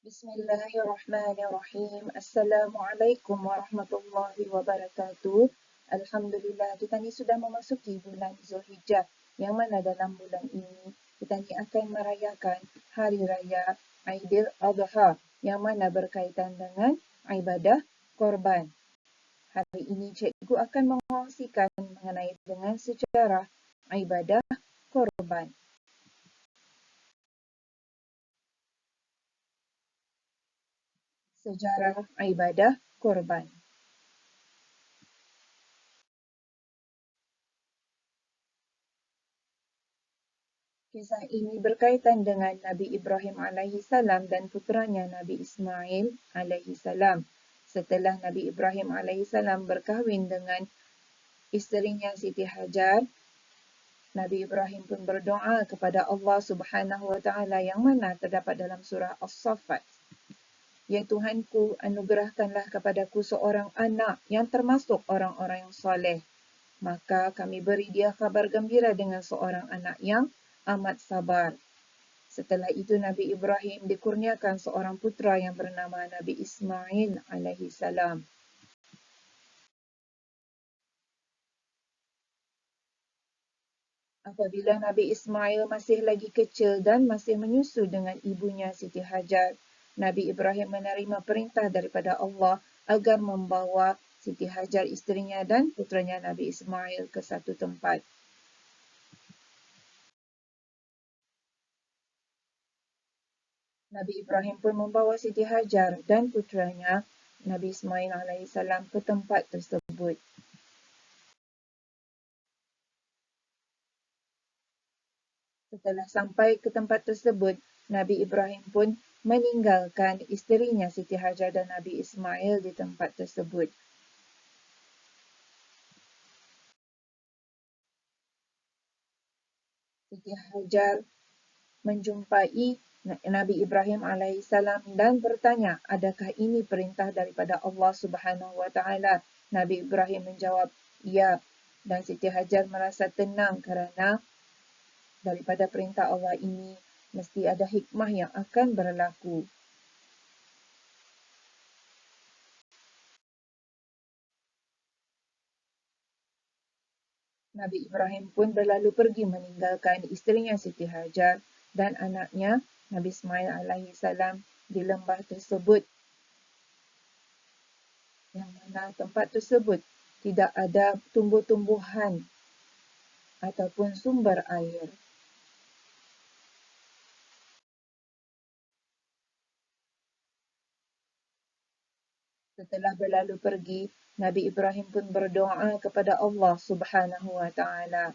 Bismillahirrahmanirrahim. Assalamualaikum warahmatullahi wabarakatuh. Alhamdulillah, kita ni sudah memasuki bulan Zulhijjah, yang mana dalam bulan ini kita ni akan merayakan Hari Raya Aidil Adha, yang mana berkaitan dengan ibadah korban. Hari ini cikgu akan mengkongsikan mengenai dengan sejarah ibadah korban. Sejarah ibadah korban. Kisah ini berkaitan dengan Nabi Ibrahim alaihissalam dan puteranya Nabi Ismail alaihissalam. Setelah Nabi Ibrahim alaihissalam berkahwin dengan isterinya Siti Hajar, Nabi Ibrahim pun berdoa kepada Allah Subhanahu wa taala yang mana terdapat dalam surah As-Saffat. Ya Tuhanku, anugerahkanlah kepadaku seorang anak yang termasuk orang-orang yang soleh. Maka kami beri dia kabar gembira dengan seorang anak yang amat sabar. Setelah itu Nabi Ibrahim dikurniakan seorang putera yang bernama Nabi Ismail alaihissalam. Apabila Nabi Ismail masih lagi kecil dan masih menyusu dengan ibunya Siti Hajar, Nabi Ibrahim menerima perintah daripada Allah agar membawa Siti Hajar isterinya dan puteranya Nabi Ismail ke satu tempat. Nabi Ibrahim pun membawa Siti Hajar dan puteranya Nabi Ismail alaihissalam ke tempat tersebut. Setelah sampai ke tempat tersebut, Nabi Ibrahim pun meninggalkan isterinya Siti Hajar dan Nabi Ismail di tempat tersebut. Siti Hajar menjumpai Nabi Ibrahim alaihissalam dan bertanya, adakah ini perintah daripada Allah Subhanahu wa taala? Nabi Ibrahim menjawab, ya. Dan Siti Hajar merasa tenang kerana daripada perintah Allah ini mesti ada hikmah yang akan berlaku. Nabi Ibrahim pun berlalu pergi meninggalkan isterinya Siti Hajar dan anaknya Nabi Ismail alaihissalam di lembah tersebut, yang mana tempat tersebut tidak ada tumbuh-tumbuhan ataupun sumber air. Setelah berlalu pergi, Nabi Ibrahim pun berdoa kepada Allah Subhanahu wa taala,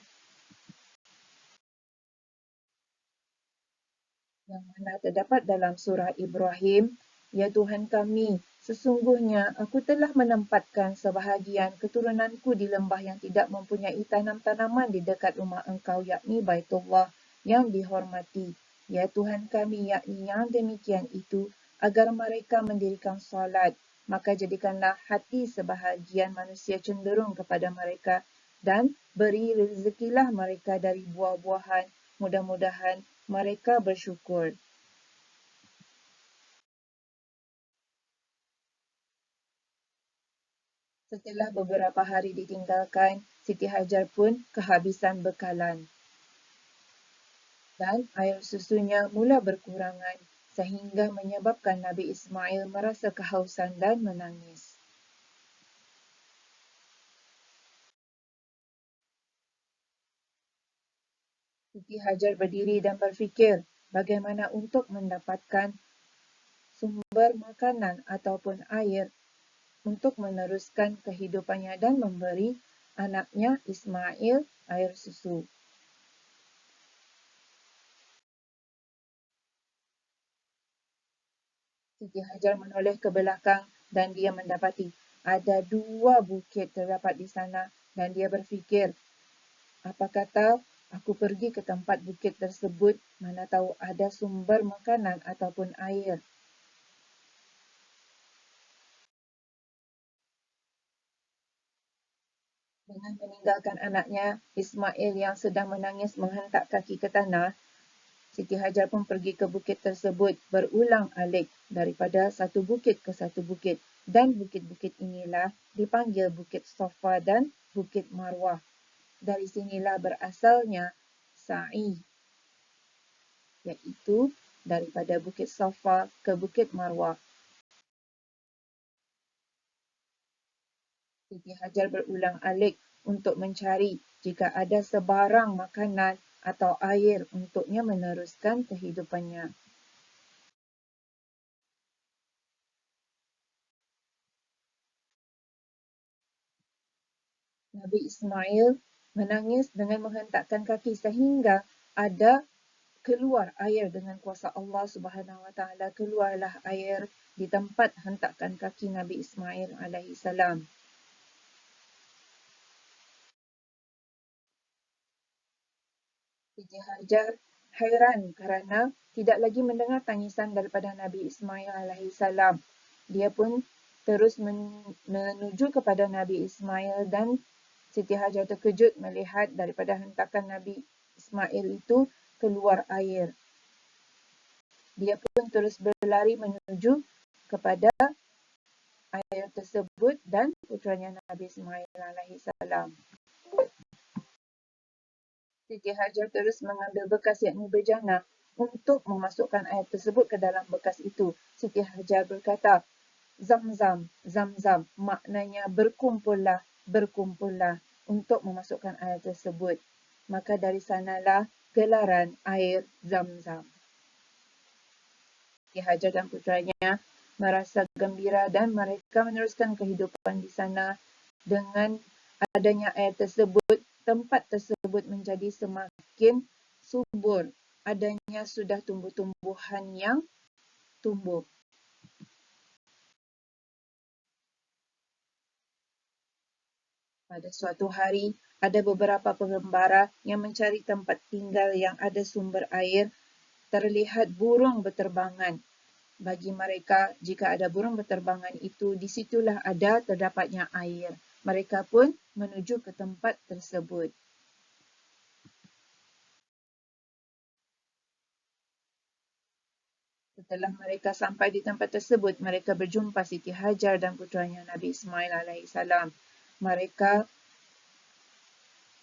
yang mana terdapat dalam surah Ibrahim, ya Tuhan kami, sesungguhnya aku telah menempatkan sebahagian keturunanku di lembah yang tidak mempunyai tanam-tanaman di dekat rumah engkau, yakni Baitullah yang dihormati. Ya Tuhan kami, yakni yang demikian itu, agar mereka mendirikan salat, maka jadikanlah hati sebahagian manusia cenderung kepada mereka dan beri rezekilah mereka dari buah-buahan, mudah-mudahan mereka bersyukur. Setelah beberapa hari ditinggalkan, Siti Hajar pun kehabisan bekalan dan air susunya mula berkurangan sehingga menyebabkan Nabi Ismail merasa kehausan dan menangis. Siti Hajar berdiri dan berfikir bagaimana untuk mendapatkan sumber makanan ataupun air untuk meneruskan kehidupannya dan memberi anaknya Ismail air susu. Siti Hajar menoleh ke belakang dan dia mendapati ada dua bukit terdapat di sana dan dia berfikir, apa kata aku pergi ke tempat bukit tersebut, mana tahu ada sumber makanan ataupun air. Dengan meninggalkan anaknya, Ismail yang sedang menangis menghentak kaki ke tanah, Siti Hajar pun pergi ke bukit tersebut berulang-alik daripada satu bukit ke satu bukit. Dan bukit-bukit inilah dipanggil Bukit Safa dan Bukit Marwah. Dari sinilah berasalnya sa'i, iaitu daripada Bukit Safa ke Bukit Marwah. Siti Hajar berulang-alik untuk mencari jika ada sebarang makanan atau air untuknya meneruskan kehidupannya. Nabi Ismail menangis dengan menghentakkan kaki sehingga ada keluar air dengan kuasa Allah Subhanahu Wa Taala. Keluarlah air di tempat hentakan kaki Nabi Ismail alaihi salam. Siti Hajar hairan kerana tidak lagi mendengar tangisan daripada Nabi Ismail alaihi salam. Dia pun terus menuju kepada Nabi Ismail dan Siti Hajar terkejut melihat daripada hentakan Nabi Ismail itu keluar air. Dia pun terus berlari menuju kepada air tersebut dan putranya Nabi Ismail alaihi salam. Siti Hajar terus mengambil bekas yakni bejana untuk memasukkan air tersebut ke dalam bekas itu. Siti Hajar berkata, Zamzam, Zamzam, maknanya berkumpullah, berkumpullah untuk memasukkan air tersebut. Maka dari sanalah gelaran air Zamzam. Siti Hajar dan putranya merasa gembira dan mereka meneruskan kehidupan di sana. Dengan adanya air tersebut, tempat tersebut menjadi semakin subur. Adanya sudah tumbuh-tumbuhan yang tumbuh. Pada suatu hari, ada beberapa pengembara yang mencari tempat tinggal yang ada sumber air. Terlihat burung berterbangan. Bagi mereka, jika ada burung berterbangan itu, di situlah ada terdapatnya air. Mereka pun menuju ke tempat tersebut. Setelah mereka sampai di tempat tersebut, mereka berjumpa Siti Hajar dan putranya Nabi Ismail alaihissalam. Mereka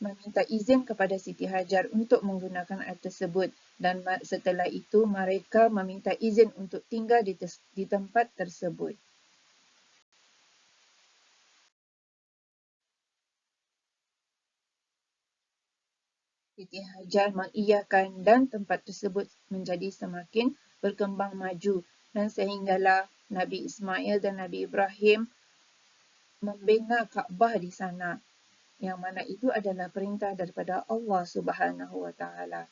meminta izin kepada Siti Hajar untuk menggunakan air tersebut dan setelah itu mereka meminta izin untuk tinggal di tempat tersebut. Siti Hajar mengiyakan dan tempat tersebut menjadi semakin berkembang maju dan sehinggalah Nabi Ismail dan Nabi Ibrahim membina Kaabah di sana, yang mana itu adalah perintah daripada Allah Subhanahu Wa Taala.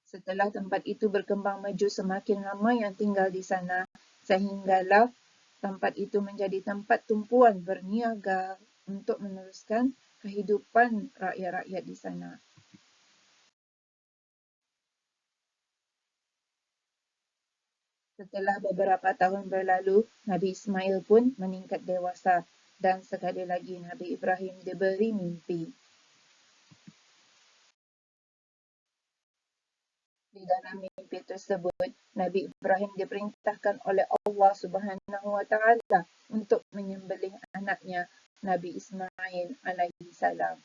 Setelah tempat itu berkembang maju, semakin ramai yang tinggal di sana sehinggalah tempat itu menjadi tempat tumpuan berniaga untuk meneruskan kehidupan rakyat-rakyat di sana. Setelah beberapa tahun berlalu, Nabi Ismail pun meningkat dewasa dan sekali lagi Nabi Ibrahim diberi mimpi. Di dalam mimpi tersebut, Nabi Ibrahim diperintahkan oleh Allah Subhanahu Wa Taala untuk menyembelih anaknya Nabi Ismail alaihi salam.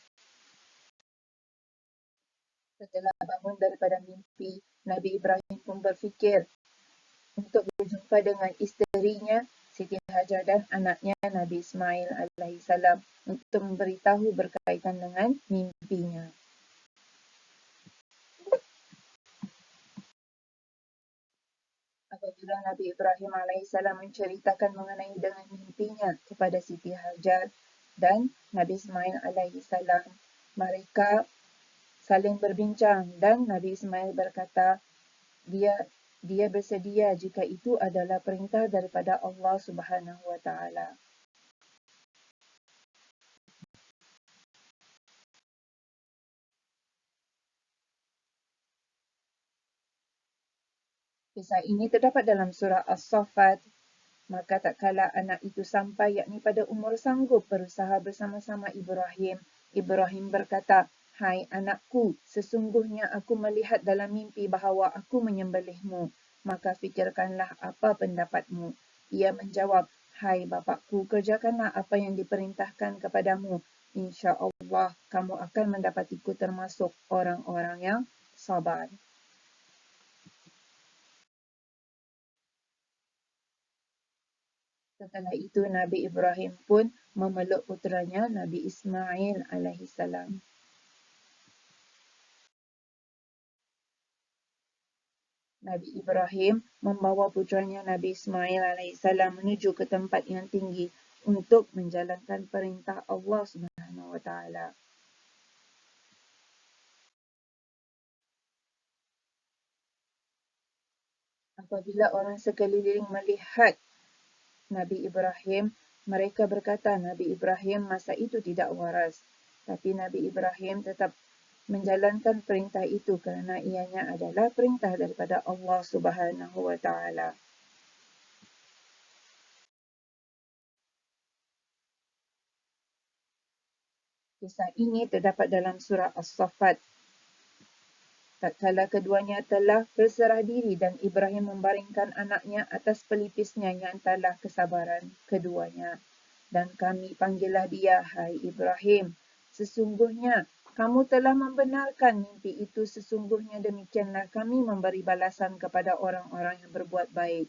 Setelah bangun daripada mimpi, Nabi Ibrahim pun berfikir untuk berjumpa dengan isterinya Siti Hajar dan anaknya Nabi Ismail alaihi salam untuk memberitahu berkaitan dengan mimpinya. Apabila Nabi Ibrahim AS menceritakan mengenai dengan mimpinya kepada Siti Hajar dan Nabi Ismail AS, mereka saling berbincang dan Nabi Ismail berkata, dia bersedia jika itu adalah perintah daripada Allah Subhanahu Wa Taala. Kisah ini terdapat dalam surah As-Saffat Maka tak kala anak itu sampai yakni pada umur sanggup berusaha bersama-sama Ibrahim, Ibrahim berkata, "Hai anakku, sesungguhnya aku melihat dalam mimpi bahawa aku menyembelihmu. Maka fikirkanlah apa pendapatmu." Ia menjawab, "Hai bapakku, kerjakanlah apa yang diperintahkan kepadamu. Insya-Allah kamu akan mendapatiku termasuk orang-orang yang sabar." Setelah itu Nabi Ibrahim pun memeluk puteranya Nabi Ismail alaihi salam. Nabi Ibrahim membawa puteranya Nabi Ismail alaihi salam menuju ke tempat yang tinggi untuk menjalankan perintah Allah Subhanahu wa taala. Apabila orang sekeliling melihat Nabi Ibrahim, mereka berkata Nabi Ibrahim masa itu tidak waras. Tapi Nabi Ibrahim tetap menjalankan perintah itu kerana ianya adalah perintah daripada Allah Subhanahu wa taala. Kisah ini terdapat dalam surah As-Saffat. Tatkala keduanya telah berserah diri dan Ibrahim membaringkan anaknya atas pelipisnya yang adalah kesabaran keduanya. Dan kami panggillah dia, "Hai Ibrahim, sesungguhnya kamu telah membenarkan mimpi itu, sesungguhnya demikianlah kami memberi balasan kepada orang-orang yang berbuat baik.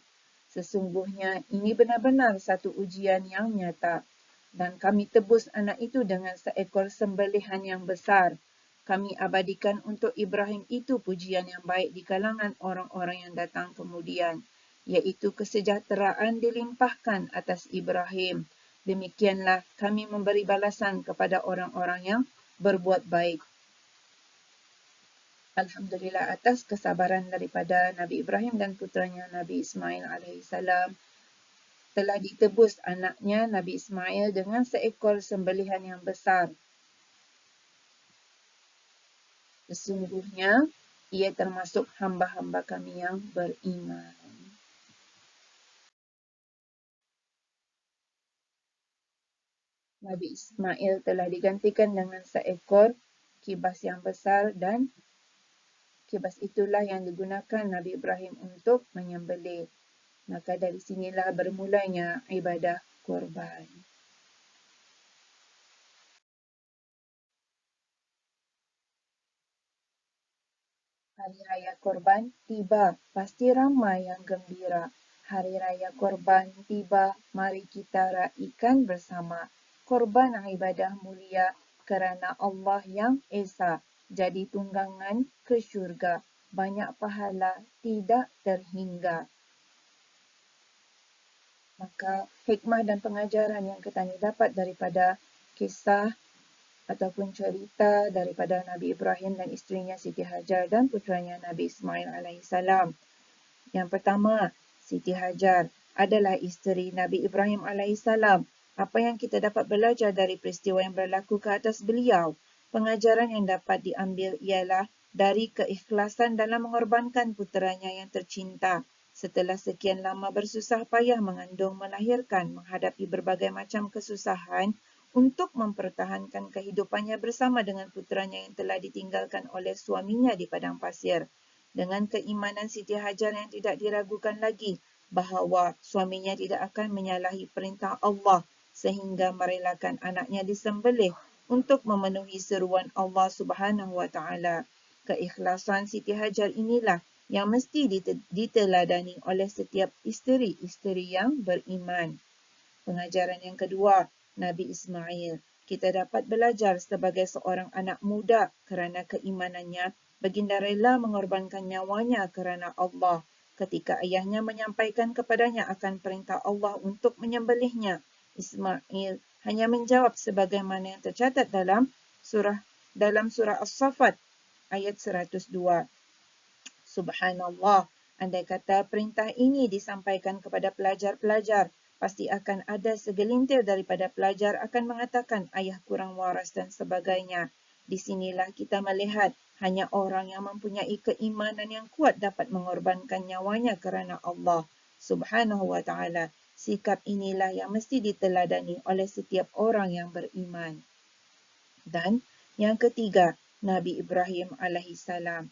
Sesungguhnya ini benar-benar satu ujian yang nyata. Dan kami tebus anak itu dengan seekor sembelihan yang besar. Kami abadikan untuk Ibrahim itu pujian yang baik di kalangan orang-orang yang datang kemudian, iaitu kesejahteraan dilimpahkan atas Ibrahim. Demikianlah kami memberi balasan kepada orang-orang yang berbuat baik." Alhamdulillah atas kesabaran daripada Nabi Ibrahim dan putranya Nabi Ismail alaihissalam, telah ditebus anaknya Nabi Ismail dengan seekor sembelihan yang besar. Sesungguhnya ia termasuk hamba-hamba kami yang beriman. Nabi Ismail telah digantikan dengan seekor kibas yang besar dan kibas itulah yang digunakan Nabi Ibrahim untuk menyembelih. Maka dari sinilah bermulanya ibadah korban. Hari Raya Korban tiba, pasti ramai yang gembira. Hari Raya Korban tiba, mari kita raikan bersama. Korban ibadah mulia kerana Allah yang Esa. Jadi tunggangan ke syurga. Banyak pahala tidak terhingga. Maka hikmah dan pengajaran yang kita dapat daripada kisah ataupun cerita daripada Nabi Ibrahim dan isterinya Siti Hajar dan putranya Nabi Ismail alaihissalam. Yang pertama, Siti Hajar adalah isteri Nabi Ibrahim alaihissalam. Apa yang kita dapat belajar dari peristiwa yang berlaku ke atas beliau? Pengajaran yang dapat diambil ialah dari keikhlasan dalam mengorbankan puteranya yang tercinta. Setelah sekian lama bersusah payah mengandung, melahirkan, menghadapi berbagai macam kesusahan untuk mempertahankan kehidupannya bersama dengan puteranya yang telah ditinggalkan oleh suaminya di padang pasir. Dengan keimanan Siti Hajar yang tidak diragukan lagi bahawa suaminya tidak akan menyalahi perintah Allah sehingga merelakan anaknya disembelih untuk memenuhi seruan Allah Subhanahu wa taala. Keikhlasan Siti Hajar inilah yang mesti diteladani oleh setiap isteri-isteri yang beriman. Pengajaran yang kedua, Nabi Ismail. Kita dapat belajar sebagai seorang anak muda kerana keimanannya, baginda rela mengorbankan nyawanya kerana Allah ketika ayahnya menyampaikan kepadanya akan perintah Allah untuk menyembelihnya. Ismail hanya menjawab sebagaimana yang tercatat dalam surah As-Saffat ayat 102. Subhanallah, andai kata perintah ini disampaikan kepada pelajar-pelajar, pasti akan ada segelintir daripada pelajar akan mengatakan ayah kurang waras dan sebagainya. Di sinilah kita melihat hanya orang yang mempunyai keimanan yang kuat dapat mengorbankan nyawanya kerana Allah Subhanahu wa taala. Sikap inilah yang mesti diteladani oleh setiap orang yang beriman. Dan yang ketiga, Nabi Ibrahim alaihissalam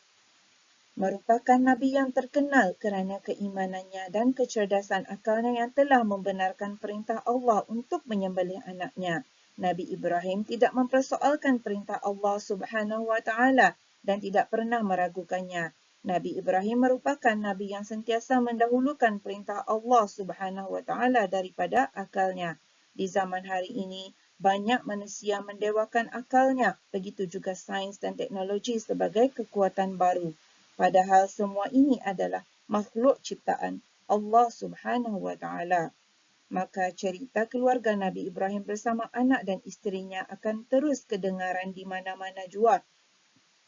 merupakan Nabi yang terkenal kerana keimanannya dan kecerdasan akalnya yang telah membenarkan perintah Allah untuk menyembelih anaknya. Nabi Ibrahim tidak mempersoalkan perintah Allah Subhanahu wa taala dan tidak pernah meragukannya. Nabi Ibrahim merupakan Nabi yang sentiasa mendahulukan perintah Allah Subhanahu wa taala daripada akalnya. Di zaman hari ini, banyak manusia mendewakan akalnya, begitu juga sains dan teknologi sebagai kekuatan baru. Padahal semua ini adalah makhluk ciptaan Allah Subhanahu wa taala. Maka cerita keluarga Nabi Ibrahim bersama anak dan isterinya akan terus kedengaran di mana-mana jua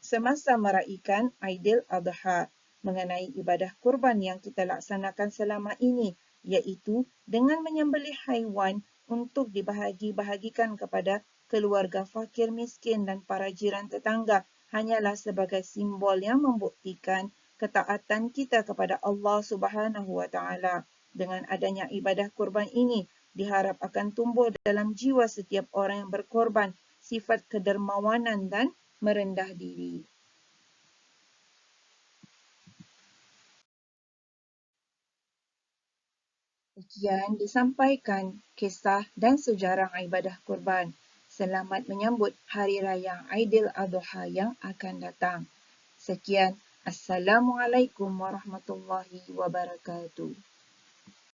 semasa meraihkan Aidil Adha mengenai ibadah kurban yang kita laksanakan selama ini, iaitu dengan menyembelih haiwan untuk dibahagi-bahagikan kepada keluarga fakir miskin dan para jiran tetangga hanyalah sebagai simbol yang membuktikan ketaatan kita kepada Allah Subhanahu wa taala. Dengan adanya ibadah kurban ini diharap akan tumbuh dalam jiwa setiap orang yang berkorban sifat kedermawanan dan merendah diri. Sekian disampaikan kisah dan sejarah ibadah kurban. Selamat menyambut Hari Raya Aidil Adha yang akan datang. Sekian. Assalamualaikum warahmatullahi wabarakatuh.